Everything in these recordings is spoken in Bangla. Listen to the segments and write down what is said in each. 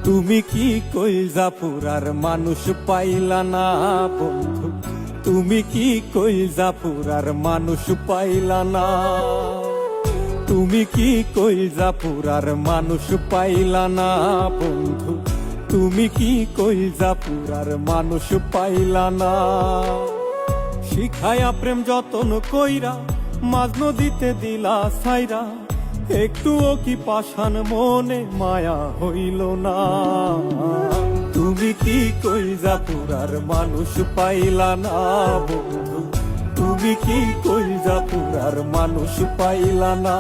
তুমি কি কইলা পুরার মানুষ পাইলা না বন্ধু, তুমি কি কইলা পুরার মানুষ পাইলা না, তুমি কি কইলা পুরার মানুষ পাইলা না বন্ধু, তুমি কি কইলা পুরার মানুষ পাইলা না। শিখায়া প্রেম যতন কইরা মাঝ নদীতে দিলা সাইরা, একটুও কি পাষাণ মনে মায়া হইল না। তুমি কি কইলা পুরার মানুষ পাইলা না বন্ধু, তুমি কি কইলা পুরার মানুষ পাইলা না।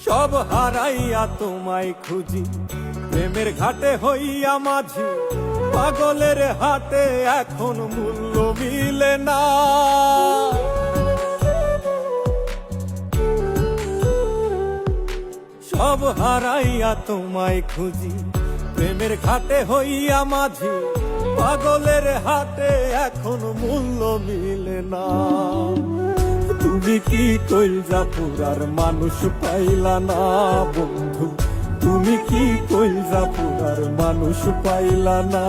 সব হারাইয়া তোমায় খুঁজি, প্রেমের ঘাটে হইয়া মাঝি, পাগলের হাটে এখন মূল্য মিলে না। সব হারাইয়া তোমায় খুঁজি, প্রেমের ঘাটে হইয়া মাঝি, পাগলের হাটে এখন মূল্য মিলে না। তুমি কি কইলা পুরার মানুষ পাইলা না বন্ধু, তুমি কি কইলা পুরার মানুষ পাইলা না।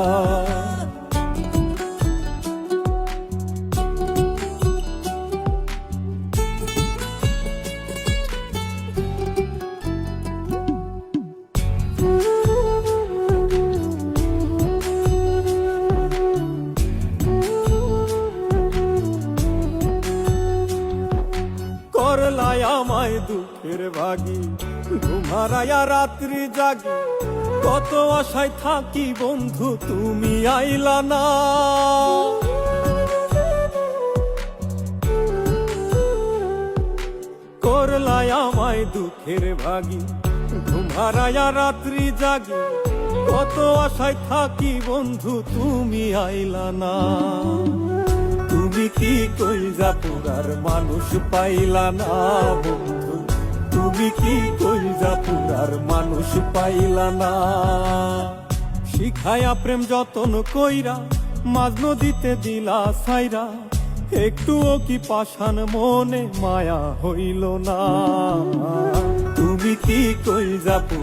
করলাই আমায় দুঃখের ভাগি, ঘুমারায়া রাত্রি জাগি, কত আশায় থাকি বন্ধু তুমি আইলা না। করলাই আমায় দুঃখের ভাগি, ঘুমারায়া রাত্রি জাগি, কত আশায় থাকি বন্ধু তুমি আইলা না। তুমি কি কইলা পুরার মানুষ পাইলা না বন্ধু, তুমি কি কইলা পুরার মানুষ পাইলা না। শিখায়া প্রেম যতন কইরা মাঝ নদীতে দিলা সাইরা, একটুও কি পাষাণ মনে মায়া হইল না। তুমি কি কইলা